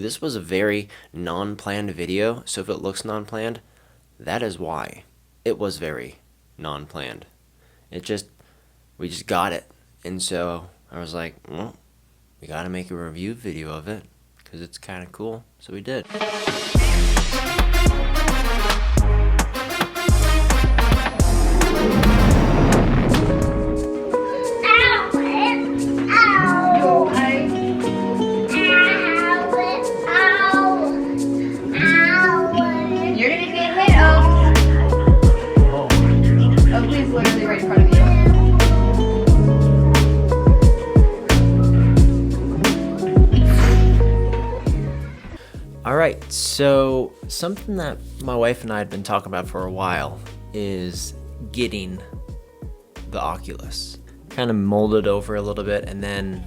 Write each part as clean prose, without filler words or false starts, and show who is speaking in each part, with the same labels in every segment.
Speaker 1: This was a very non-planned video, so if it looks non-planned, that is why. It was very non-planned. We just got it. And so I was like, well, we gotta make a review video of it because it's kind of cool. So we did. Alright, so something that my wife and I had been talking about for a while is getting the Oculus. Kind of molded over a little bit, and then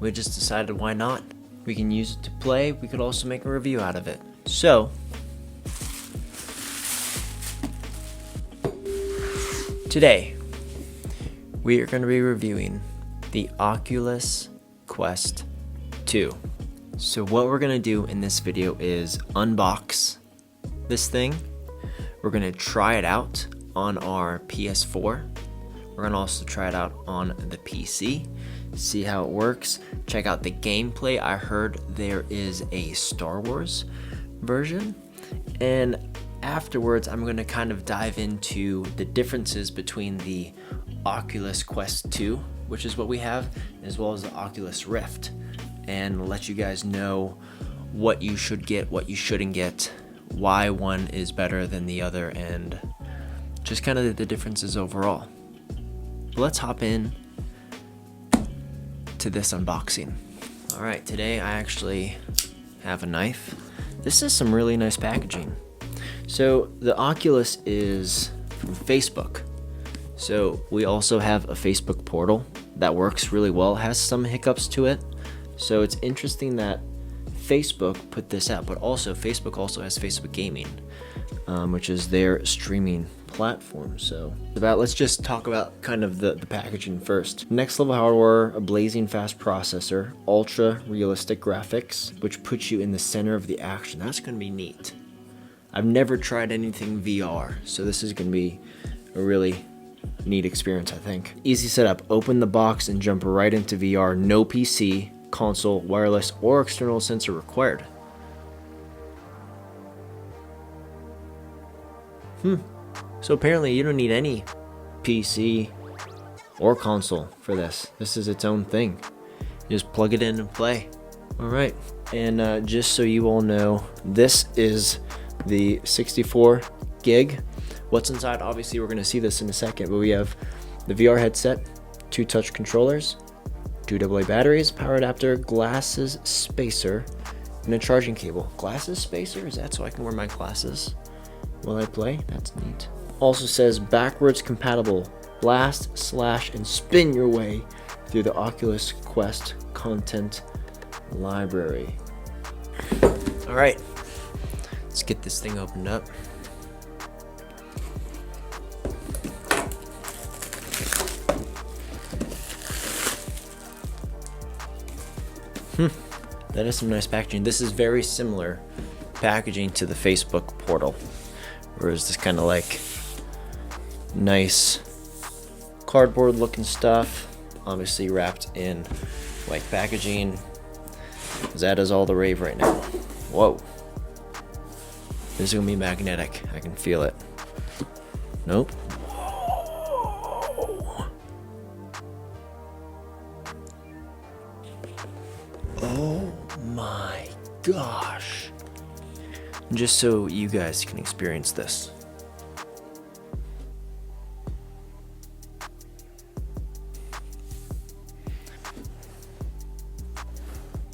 Speaker 1: we just decided why not? We can use it to play, we could also make a review out of it. So, today, we are going to be reviewing the Oculus Quest 2. So what we're gonna do in this video is unbox this thing. We're gonna try it out on our PS4. We're gonna also try it out on the PC, see how it works, check out the gameplay. I heard there is a Star Wars version, and afterwards I'm gonna kind of dive into the differences between the Oculus Quest 2, which is what we have, as well as the Oculus Rift, and let you guys know what you should get, what you shouldn't get, why one is better than the other, and just kind of the differences overall. Let's hop in to this unboxing. Alright, today I actually have a knife. This is some really nice packaging. So the Oculus is from Facebook. So we also have a Facebook portal that works really well. It has some hiccups to it. So it's interesting that Facebook put this out, but also Facebook also has Facebook Gaming, which is their streaming platform. So let's just talk about kind of the packaging first. Next level hardware, a blazing fast processor, ultra realistic graphics, which puts you in the center of the action. That's going to be neat. I've never tried anything VR, so this is going to be a really neat experience, I think. Easy setup, open the box and jump right into VR, no PC, console, wireless, or external sensor required. So apparently you don't need any PC or console for this. This is its own thing. You just plug it in and play. Alright, and just so you all know, this is the 64 gig. What's inside? Obviously we're going to see this in a second, but we have the VR headset, 2 touch controllers, 2 AA batteries, power adapter, glasses spacer, and a charging cable. Glasses spacer? Is that so I can wear my glasses while I play? That's neat. Also says backwards compatible. Blast, slash, and spin your way through the Oculus Quest content library. Alright, let's get this thing opened up. That is some nice packaging. This is very similar packaging to the Facebook portal, whereas this kind of like nice cardboard looking stuff, obviously wrapped in white packaging. That is all the rave right now. Whoa. This is gonna be magnetic. I can feel it. Nope. Oh my gosh. Just so you guys can experience this.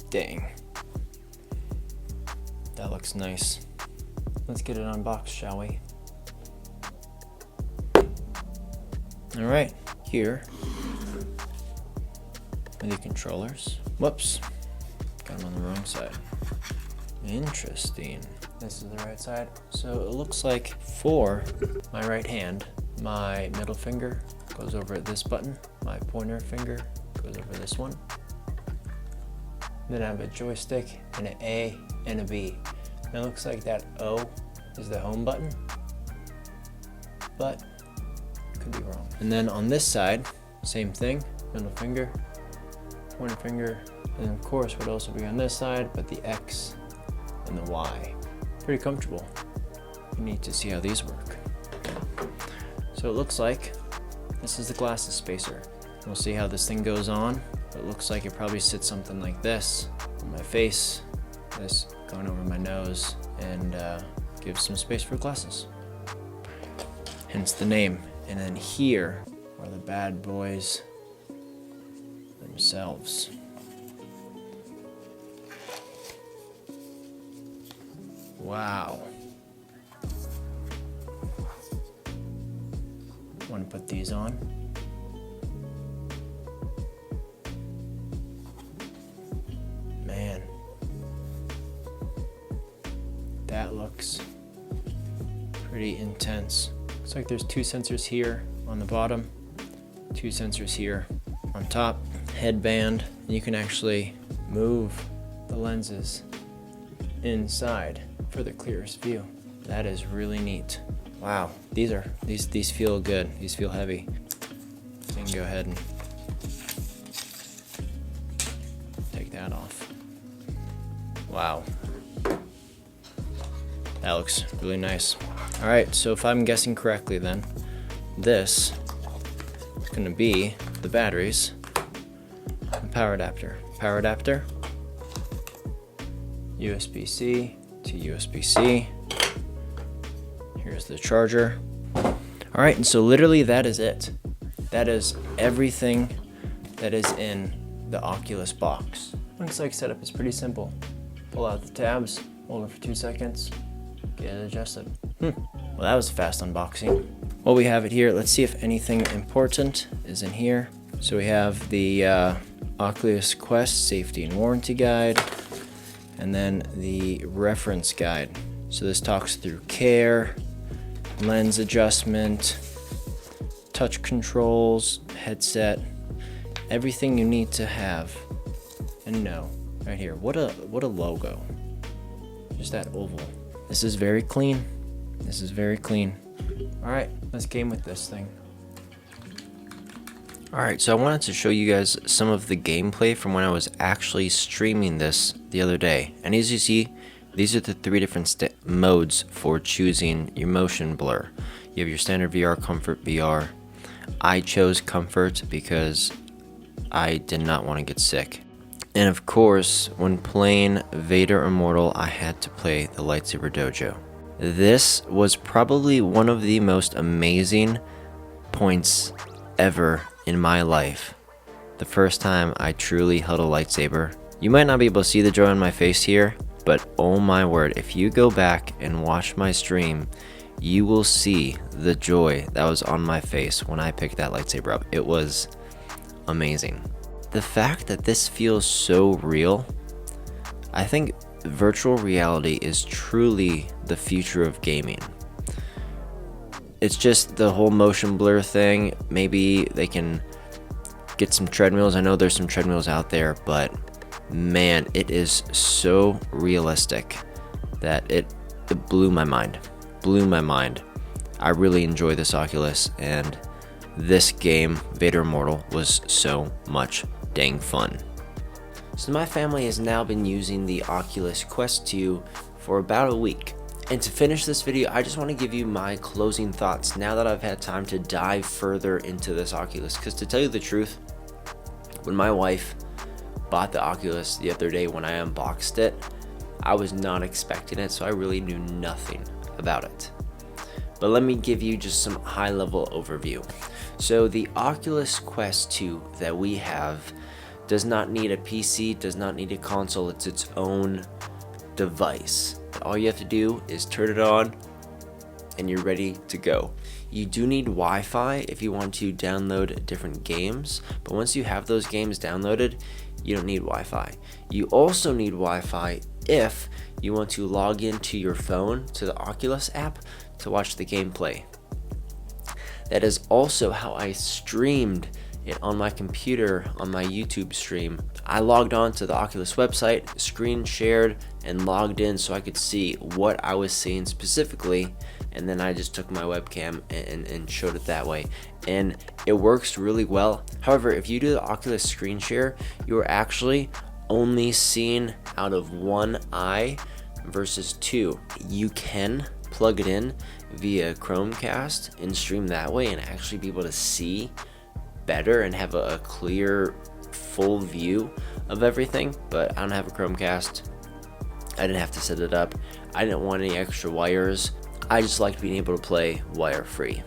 Speaker 1: Dang. That looks nice. Let's get it unboxed, shall we? Alright, here are the controllers. Whoops. Got them on the wrong side. Interesting. This is the right side. So it looks like for my right hand, my middle finger goes over this button. My pointer finger goes over this one. Then I have a joystick and an A and a B. And it looks like that O is the home button, but could be wrong. And then on this side, same thing, middle finger, pointer finger, and of course what else will be on this side but the X and the Y. Pretty comfortable. You need to see how these work. So it looks like this is the glasses spacer. We'll see how this thing goes on. It looks like it probably sits something like this on my face, this going over my nose, and gives some space for glasses. Hence the name. And then here are the bad boys themselves. Wow. Want to put these on. Man, that looks pretty intense. Looks like there's 2 sensors here on the bottom, 2 sensors here on top, headband, and you can actually move the lenses inside for the clearest view. That is really neat. Wow, these feel good. These feel heavy. So you can go ahead and take that off. Wow. That looks really nice. All right, so if I'm guessing correctly then, this is gonna be the batteries and power adapter. Power adapter, USB-C to USB-C. Here's the charger. All right, and so literally that is it. That is everything that is in the Oculus box. Looks like setup is pretty simple. Pull out the tabs, hold it for 2 seconds, get it adjusted. Well, that was a fast unboxing. Well, we have it here. Let's see if anything important is in here. So we have the Oculus Quest safety and warranty guide, and then the reference guide. So this talks through care, lens adjustment, touch controls, headset, everything you need to have and know right here. What a logo. Just that oval. This is very clean. This is very clean. All right, let's game with this thing. All right, so I wanted to show you guys some of the gameplay from when I was actually streaming this the other day. And as you see, these are the 3 different modes for choosing your motion blur. You have your standard VR, comfort, VR. I chose comfort because I did not want to get sick. And of course, when playing Vader Immortal, I had to play the Lightsaber Dojo. This was probably one of the most amazing points ever in my life. The first time I truly held a lightsaber. You might not be able to see the joy on my face here, but oh my word, if you go back and watch my stream, you will see the joy that was on my face when I picked that lightsaber up. It was amazing. The fact that this feels so real, I think virtual reality is truly the future of gaming. It's just the whole motion blur thing. Maybe they can get some treadmills. I know there's some treadmills out there, but man, it is so realistic that it blew my mind. Blew my mind. I really enjoy this Oculus, and this game, Vader Immortal, was so much dang fun. So my family has now been using the Oculus Quest 2 for about a week. And to finish this video, I just want to give you my closing thoughts now that I've had time to dive further into this Oculus. Because to tell you the truth, when my wife bought the Oculus the other day when I unboxed it, I was not expecting it, so I really knew nothing about it. But let me give you just some high-level overview. So the Oculus Quest 2 that we have does not need a PC, does not need a console. It's its own device. All you have to do is turn it on and you're ready to go. You do need Wi-Fi if you want to download different games, but once you have those games downloaded, you don't need Wi-Fi. You also need Wi-Fi if you want to log into your phone to the Oculus app to watch the gameplay. That is also how I streamed it on my computer on my YouTube stream. I logged on to the Oculus website, screen shared, and logged in so I could see what I was seeing specifically, and then I just took my webcam and showed it that way, and it works really well. However, if you do the Oculus screen share, you're actually only seeing out of one eye versus two. You can plug it in via Chromecast and stream that way and actually be able to see better and have a clear full view of everything, but I don't have a Chromecast. I didn't have to set it up. I didn't want any extra wires. I just liked being able to play wire free.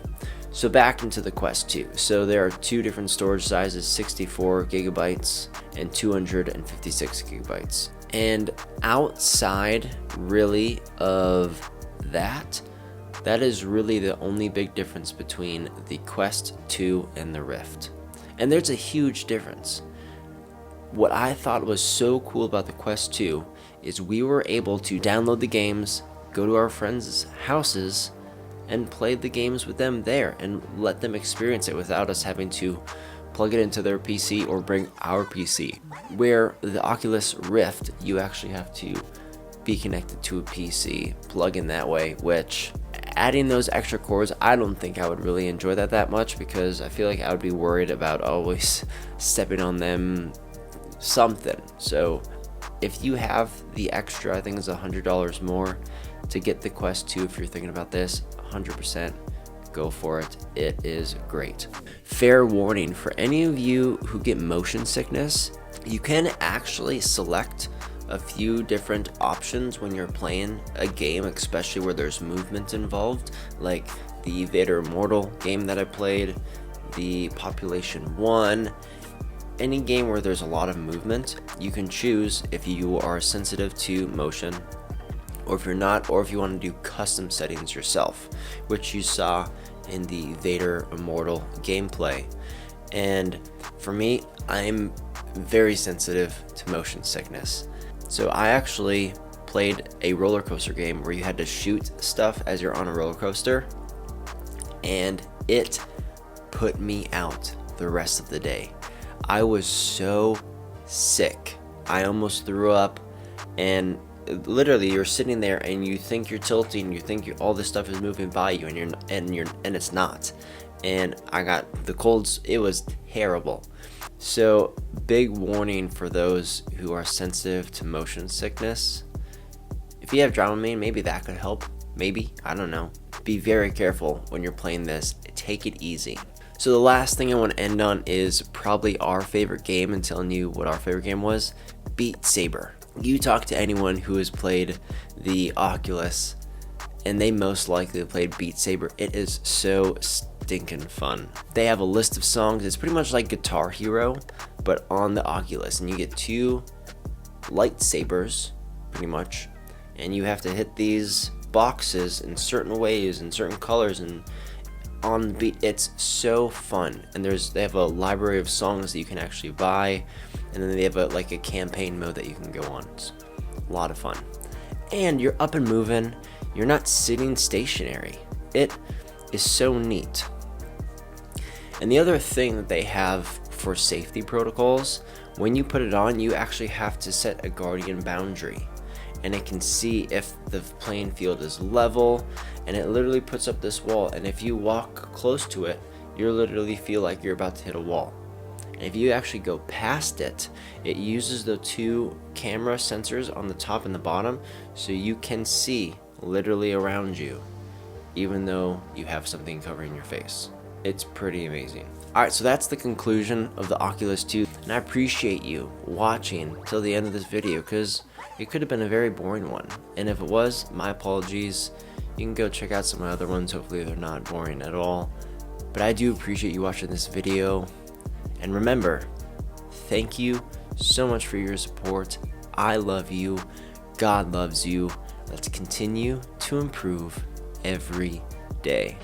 Speaker 1: So back into the Quest 2. So there are two different storage sizes, 64 gigabytes and 256 gigabytes. And outside really of that is really the only big difference between the Quest 2 and the Rift. And there's a huge difference. What I thought was so cool about the Quest 2 is we were able to download the games, go to our friends' houses, and play the games with them there and let them experience it without us having to plug it into their PC or bring our PC. Where the Oculus Rift, you actually have to be connected to a PC, plug in that way, which adding those extra cords, I don't think I would really enjoy that much, because I feel like I would be worried about always stepping on them something. So if you have the extra, I think it's $100 more to get the Quest 2 if you're thinking about this, 100% go for it. It is great. Fair warning for any of you who get motion sickness, you can actually select a few different options when you're playing a game, especially where there's movement involved, like the Vader Immortal game that I played, the Population 1, any game where there's a lot of movement. You can choose if you are sensitive to motion, or if you're not, or if you want to do custom settings yourself, which you saw in the Vader Immortal gameplay. And for me, I'm very sensitive to motion sickness. So I actually played a roller coaster game where you had to shoot stuff as you're on a roller coaster, and it put me out the rest of the day. I was so sick. I almost threw up, and literally you're sitting there and you think you're tilting, you think all this stuff is moving by you, and it's not. And I got the colds. It was terrible. So big warning for those who are sensitive to motion sickness. If you have Dramamine, maybe that could help. Maybe, I don't know. Be very careful when you're playing this. Take it easy. So the last thing I want to end on is probably our favorite game, and telling you what our favorite game was. Beat Saber. You talk to anyone who has played the Oculus, and they most likely played Beat Saber. It is so stinking fun. They have a list of songs. It's pretty much like Guitar Hero, but on the Oculus, and you get two lightsabers, pretty much, and you have to hit these boxes in certain ways, in certain colors, and on the beat. It's so fun. And they have a library of songs that you can actually buy, and then they have a campaign mode that you can go on. It's a lot of fun, and you're up and moving. You're not sitting stationary. It is so neat. And the other thing that they have for safety protocols, when you put it on, you actually have to set a guardian boundary, and it can see if the playing field is level, and it literally puts up this wall, and if you walk close to it, you literally feel like you're about to hit a wall. And if you actually go past it, it uses the two camera sensors on the top and the bottom, so you can see literally around you, even though you have something covering your face. It's pretty amazing. Alright, so that's the conclusion of the Oculus 2, and I appreciate you watching till the end of this video, because it could have been a very boring one, and if it was, my apologies. You can go check out some of my other ones. Hopefully they're not boring at all, but I do appreciate you watching this video. And remember, thank you so much for your support. I love you. God loves you. Let's continue to improve every day.